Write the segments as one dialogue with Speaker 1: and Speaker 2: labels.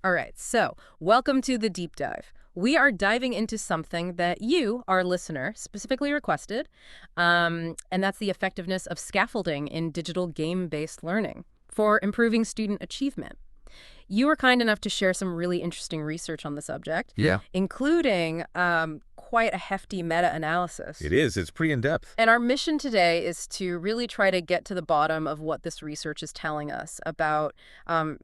Speaker 1: All right, so welcome to the deep dive. We are diving into something that you, our listener, specifically requested, and that's the effectiveness of scaffolding in digital game-based learning for improving student achievement. You were kind enough to share some really interesting research on the subject,
Speaker 2: Yeah,
Speaker 1: including quite a hefty meta-analysis.
Speaker 2: it is. It's pretty in-depth.
Speaker 1: And our mission today is to really try to get to the bottom of what this research is telling us about, um,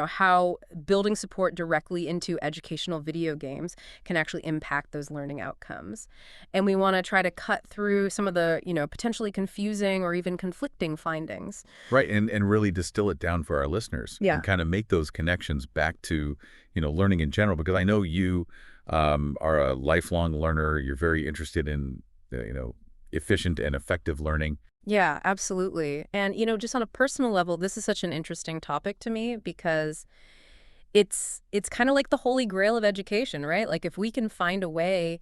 Speaker 1: how building support directly into educational video games can actually impact those learning outcomes. And we want to try to cut through some of the, potentially confusing or even conflicting findings.
Speaker 2: Right, and really distill it down for our listeners
Speaker 1: Yeah.
Speaker 2: and kind of make those connections back to, learning in general. Because I know you are a lifelong learner. You're very interested in, efficient and effective learning.
Speaker 1: Yeah, absolutely. And, just on a personal level, this is such an interesting topic to me because it's kind of like the holy grail of education, right? Like if we can find a way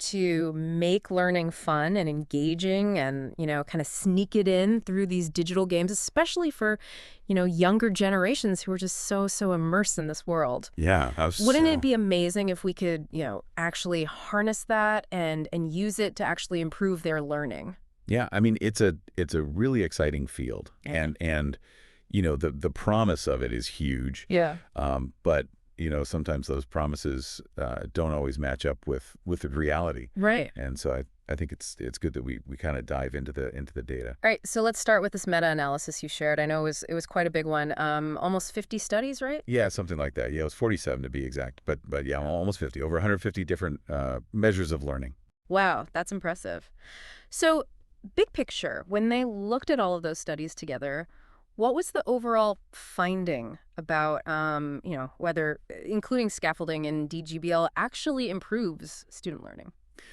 Speaker 1: to make learning fun and engaging and, kind of sneak it in through these digital games, especially for, younger generations who are just so immersed in this world.
Speaker 2: Yeah,
Speaker 1: Wouldn't it be amazing if we could, actually harness that and use it to actually improve their learning?
Speaker 2: yeah. I mean, it's a really exciting field,
Speaker 1: Yeah.
Speaker 2: and the promise of it is huge.
Speaker 1: Yeah.
Speaker 2: But sometimes those promises don't always match up with the reality.
Speaker 1: Right.
Speaker 2: And so I think it's good that we kind of dive into the data.
Speaker 1: All right, so let's start with this meta-analysis you shared. I know it was quite a big one. Almost 50 studies, right?
Speaker 2: Yeah, something like that. Yeah, it was 47 to be exact, but yeah, almost 50, over 150 different measures of learning.
Speaker 1: Wow, that's impressive. So, big picture, when they looked at all of those studies together, what was the overall finding about, whether including scaffolding and DGBL actually improves student learning?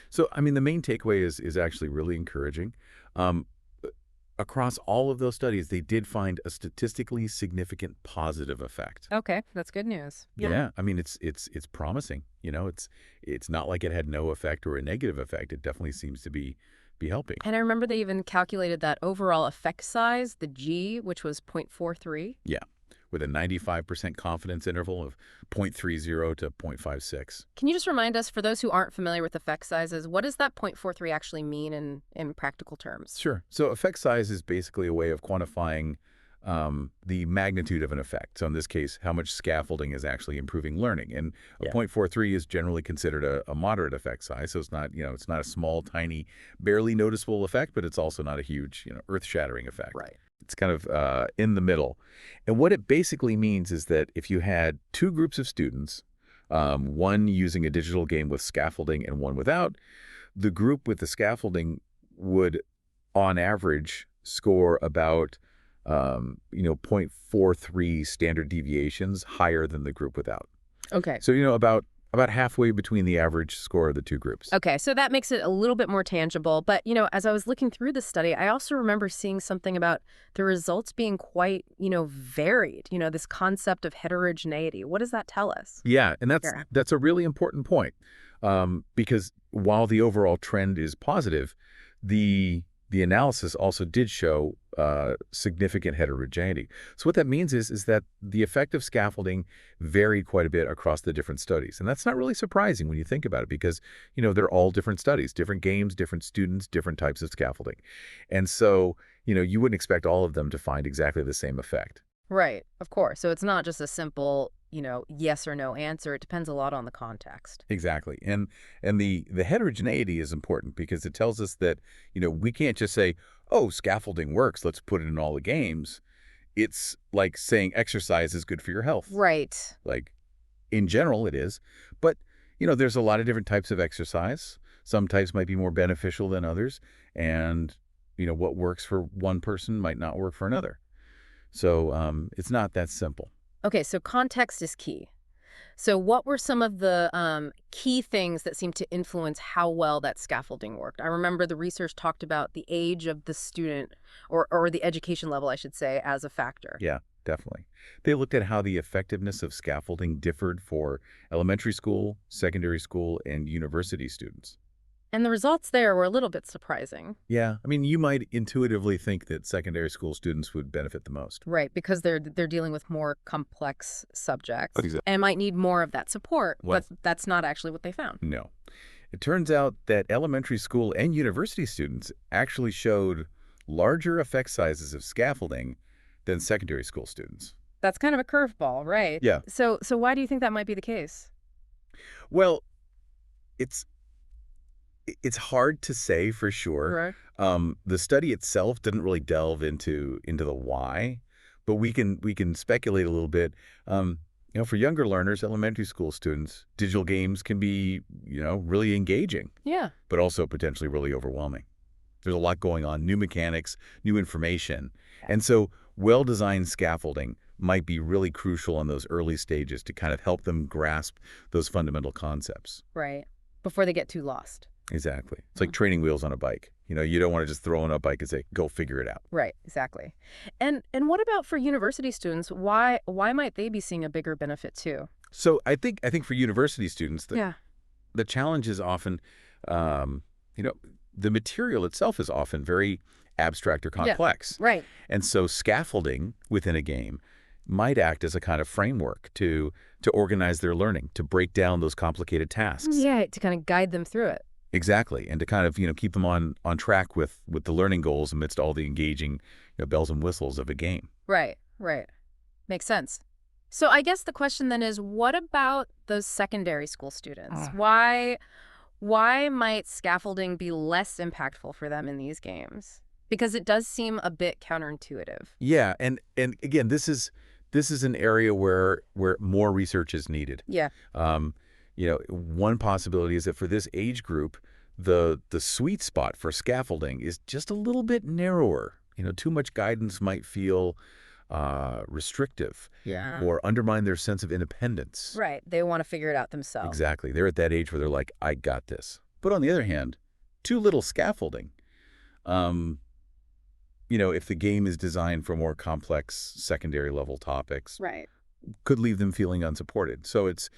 Speaker 2: So, I mean, the main takeaway is actually really encouraging. Um, Across all of those studies, they did find a statistically significant positive effect.
Speaker 1: Okay, that's good news.
Speaker 2: Yeah, I mean, it's promising. It's not like it had no effect or a negative effect. It definitely seems to be helping.
Speaker 1: And I remember they even calculated that overall effect size, the G, which was 0.43.
Speaker 2: Yeah, with a 95% confidence interval of 0.30 to 0.56.
Speaker 1: Can you just remind us, for those who aren't familiar with effect sizes, what does that 0.43 actually mean in practical terms?
Speaker 2: Sure. So effect size is basically a way of quantifying the magnitude of an effect. So in this case, how much scaffolding is actually improving learning. And a
Speaker 1: Yeah.
Speaker 2: 0.43 is generally considered a moderate effect size. So it's not, it's not a small, tiny, barely noticeable effect, but it's also not a huge, earth-shattering effect.
Speaker 1: Right.
Speaker 2: It's kind of in the middle. And what it basically means is that if you had two groups of students, one using a digital game with scaffolding and one without, the group with the scaffolding would, on average, score about, 0.43 standard deviations higher than the group without.
Speaker 1: Okay.
Speaker 2: So, about halfway between the average score of the two groups.
Speaker 1: Okay, so that makes it a little bit more tangible. But, as I was looking through the study, I also remember seeing something about the results being quite, varied. This concept of heterogeneity. What does that tell us?
Speaker 2: Yeah, and that's
Speaker 1: Here.
Speaker 2: that's a really important point, because while the overall trend is positive, the analysis also did show significant heterogeneity. So what that means is that the effect of scaffolding varied quite a bit across the different studies. And that's not really surprising when you think about it because, they're all different studies, different games, different students, different types of scaffolding. And so, you wouldn't expect all of them to find exactly the same effect.
Speaker 1: Right, of course. So it's not just a simple, yes or no answer. It depends a lot on the context.
Speaker 2: Exactly. And the heterogeneity is important because it tells us that, we can't just say, oh, scaffolding works, let's put it in all the games. It's like saying exercise is good for your health.
Speaker 1: Right.
Speaker 2: Like, in general, it is. But, there's a lot of different types of exercise. Some types might be more beneficial than others. And, what works for one person might not work for another. So it's not that simple.
Speaker 1: Okay, so context is key. So what were some of the key things that seemed to influence how well that scaffolding worked? I remember the research talked about the age of the student or the education level, I should say, as a factor.
Speaker 2: Yeah, definitely. They looked at how the effectiveness of scaffolding differed for elementary school, secondary school, and university students.
Speaker 1: And the results there were a little bit surprising.
Speaker 2: Yeah, I mean, you might intuitively think that secondary school students would benefit the most.
Speaker 1: Right, because they're dealing with more complex subjects
Speaker 2: Exactly.
Speaker 1: and might need more of that support,
Speaker 2: What?
Speaker 1: but that's not actually what they found.
Speaker 2: No. It turns out that elementary school and university students actually showed larger effect sizes of scaffolding than secondary school students.
Speaker 1: That's kind of a curveball, right?
Speaker 2: Yeah.
Speaker 1: So why do you think that might be the case?
Speaker 2: Well, it's it's hard to say for sure.
Speaker 1: Right.
Speaker 2: The study itself didn't really delve into the why, but we can speculate a little bit. For younger learners, elementary school students, digital games can be, really engaging,
Speaker 1: Yeah.
Speaker 2: but also potentially really overwhelming. There's a lot going on, new mechanics, new information. And so well-designed scaffolding might be really crucial in those early stages to kind of help them grasp those fundamental concepts.
Speaker 1: Right. Before they get too lost.
Speaker 2: Exactly. It's like training wheels on a bike. You don't want to just throw on a bike and say, go figure it out.
Speaker 1: Right, exactly. And what about for university students? Why might they be seeing a bigger benefit too?
Speaker 2: So I think for university students,
Speaker 1: Yeah.
Speaker 2: the challenge is often, you know, the material itself is often very abstract or
Speaker 1: Yeah.
Speaker 2: complex.
Speaker 1: Right.
Speaker 2: And so scaffolding within a game might act as a kind of framework to organize their learning, to break down those complicated tasks.
Speaker 1: Yeah, to kind of guide them through it.
Speaker 2: Exactly. And to kind of, keep them on track with the learning goals amidst all the engaging, bells and whistles of a game.
Speaker 1: Right, right. Makes sense. So I guess the question then is, what about those secondary school students? Why might scaffolding be less impactful for them in these games? Because it does seem a bit counterintuitive.
Speaker 2: Yeah, and again, this is an area where more research is needed.
Speaker 1: Yeah.
Speaker 2: Um, one possibility is that for this age group, the sweet spot for scaffolding is just a little bit narrower. Too much guidance might feel restrictive
Speaker 1: Yeah.
Speaker 2: or undermine their sense of independence.
Speaker 1: Right. They want to figure it out themselves.
Speaker 2: Exactly. They're at that age where they're like, I got this. But on the other hand, too little scaffolding. Um, if the game is designed for more complex secondary level topics,
Speaker 1: Right.
Speaker 2: could leave them feeling unsupported. So it's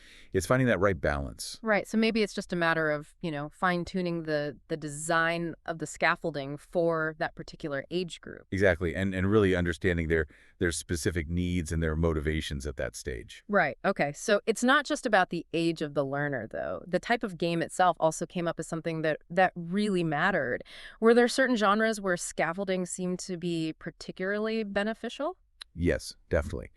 Speaker 2: finding that right balance.
Speaker 1: Right. So maybe it's just a matter of, fine-tuning the design of the scaffolding for that particular age group.
Speaker 2: Exactly. And really understanding their specific needs and their motivations at that stage.
Speaker 1: Right. Okay. So it's not just about the age of the learner, though. The type of game itself also came up as something that really mattered. Were there certain genres where scaffolding seemed to be particularly beneficial?
Speaker 2: Yes, definitely.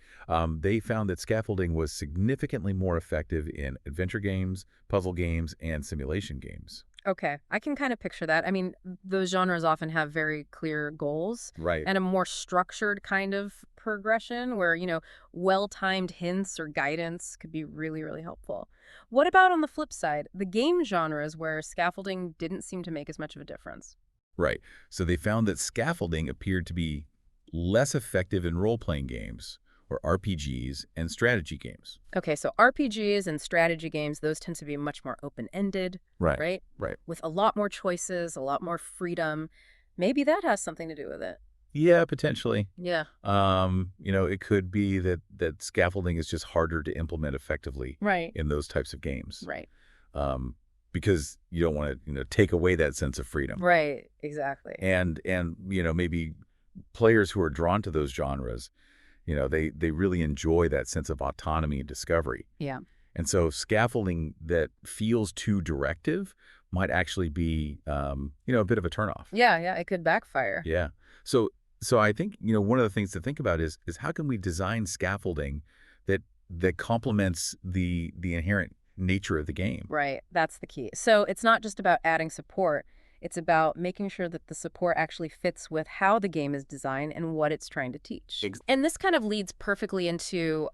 Speaker 2: They found that scaffolding was significantly more effective in adventure games, puzzle games, and simulation games.
Speaker 1: Okay. I can kind of picture that. I mean, those genres often have very clear goals
Speaker 2: Right.
Speaker 1: and a more structured kind of progression where, well-timed hints or guidance could be really, really helpful. What about on the flip side, the game genres where scaffolding didn't seem to make as much of a difference?
Speaker 2: Right. So they found that scaffolding appeared to be less effective in role-playing games, or RPGs, and strategy games.
Speaker 1: Okay, so RPGs and strategy games, those tend to be much more open-ended,
Speaker 2: Right.
Speaker 1: right?
Speaker 2: Right.
Speaker 1: With a lot more choices, a lot more freedom. Maybe that has something to do with it.
Speaker 2: Yeah, potentially.
Speaker 1: Yeah.
Speaker 2: It could be that scaffolding is just harder to implement effectively
Speaker 1: Right.
Speaker 2: in those types of games.
Speaker 1: Right.
Speaker 2: Um, because you don't want to, take away that sense of freedom.
Speaker 1: Right. Exactly.
Speaker 2: And maybe players who are drawn to those genres, they really enjoy that sense of autonomy and discovery.
Speaker 1: Yeah.
Speaker 2: And so scaffolding that feels too directive might actually be, a bit of a turnoff.
Speaker 1: Yeah, yeah, it could backfire.
Speaker 2: Yeah. So I think, one of the things to think about is how can we design scaffolding that complements the inherent nature of the game.
Speaker 1: Right. That's the key. So it's not just about adding support. It's about making sure that the support actually fits with how the game is designed and what it's trying to teach. And this kind of leads perfectly into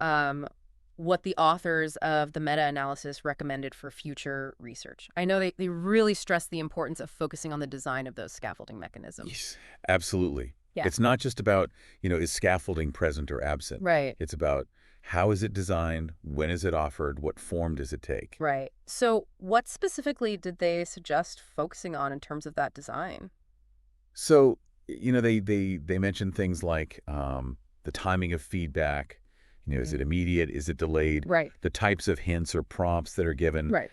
Speaker 1: what the authors of the meta-analysis recommended for future research. I know they really stress the importance of focusing on the design of those scaffolding mechanisms.
Speaker 2: Yes, absolutely.
Speaker 1: Yeah.
Speaker 2: It's not just about, is scaffolding present or absent.
Speaker 1: Right.
Speaker 2: It's about how is it designed, when is it offered, what form does it take?
Speaker 1: Right. So what specifically did they suggest focusing on in terms of that design?
Speaker 2: So, they mentioned things like the timing of feedback, Is it immediate? Is it delayed?
Speaker 1: Right.
Speaker 2: The types of hints or prompts that are given,
Speaker 1: Right.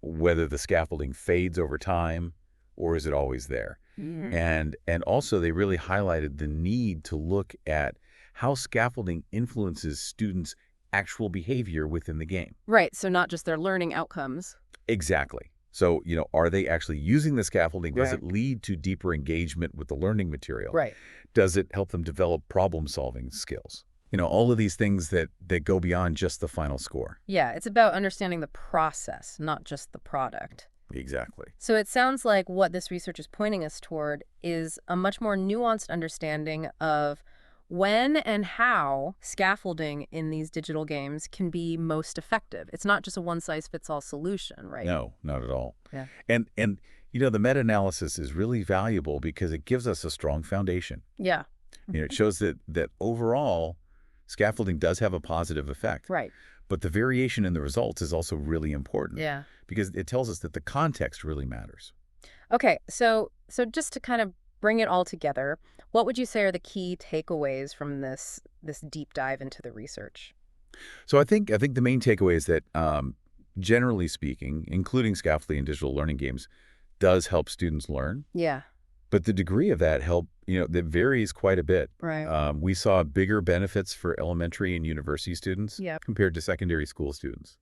Speaker 2: whether the scaffolding fades over time or is it always there?
Speaker 1: Mm.
Speaker 2: And also they really highlighted the need to look at how scaffolding influences students' actual behavior within the game.
Speaker 1: Right. So not just their learning outcomes.
Speaker 2: Exactly. So, are they actually using the scaffolding? Does
Speaker 1: Right.
Speaker 2: it lead to deeper engagement with the learning material?
Speaker 1: Right.
Speaker 2: Does it help them develop problem-solving skills? All of these things that go beyond just the final score.
Speaker 1: Yeah, it's about understanding the process, not just the product.
Speaker 2: Exactly.
Speaker 1: So it sounds like what this research is pointing us toward is a much more nuanced understanding of when and how scaffolding in these digital games can be most effective. It's not just a one-size-fits-all solution, right?
Speaker 2: No, not at all.
Speaker 1: Yeah.
Speaker 2: And the meta-analysis is really valuable because it gives us a strong foundation.
Speaker 1: Yeah.
Speaker 2: It shows that overall, scaffolding does have a positive effect.
Speaker 1: Right.
Speaker 2: But the variation in the results is also really important.
Speaker 1: Yeah.
Speaker 2: Because it tells us that the context really matters.
Speaker 1: Okay, so just to kind of bring it all together, what would you say are the key takeaways from this deep dive into the research?
Speaker 2: So I think the main takeaway is that, generally speaking, including scaffolding in digital learning games, does help students learn.
Speaker 1: Yeah.
Speaker 2: But the degree of that help, that varies quite a bit.
Speaker 1: Right.
Speaker 2: We saw bigger benefits for elementary and university students
Speaker 1: Yep.
Speaker 2: compared to secondary school students.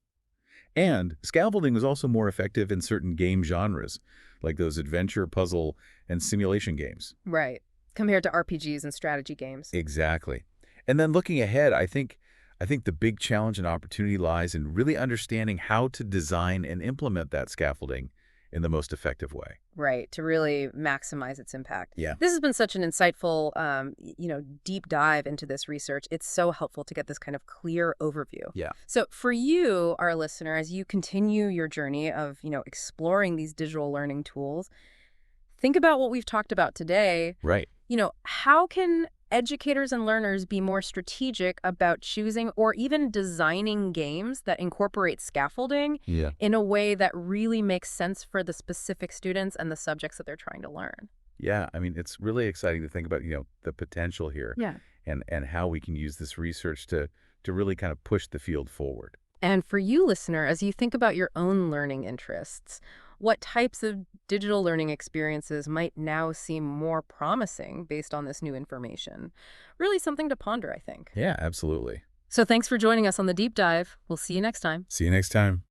Speaker 2: And scaffolding was also more effective in certain game genres, like those adventure, puzzle, and simulation games.
Speaker 1: Right. Compared to RPGs and strategy games.
Speaker 2: Exactly. And then looking ahead, I think the big challenge and opportunity lies in really understanding how to design and implement that scaffolding in the most effective way.
Speaker 1: Right, to really maximize its impact.
Speaker 2: Yeah.
Speaker 1: This has been such an insightful, deep dive into this research. It's so helpful to get this kind of clear overview.
Speaker 2: Yeah.
Speaker 1: So for you, our listener, as you continue your journey of, exploring these digital learning tools, think about what we've talked about today.
Speaker 2: Right.
Speaker 1: How can educators and learners be more strategic about choosing or even designing games that incorporate scaffolding
Speaker 2: Yeah.
Speaker 1: in a way that really makes sense for the specific students and the subjects that they're trying to learn?
Speaker 2: Yeah. I mean, it's really exciting to think about, the potential here
Speaker 1: Yeah.
Speaker 2: and how we can use this research to really kind of push the field forward.
Speaker 1: And for you, listener, as you think about your own learning interests, what types of digital learning experiences might now seem more promising based on this new information? Really something to ponder, I think.
Speaker 2: Yeah, absolutely.
Speaker 1: So thanks for joining us on the deep dive. We'll see you next time.
Speaker 2: See you next time.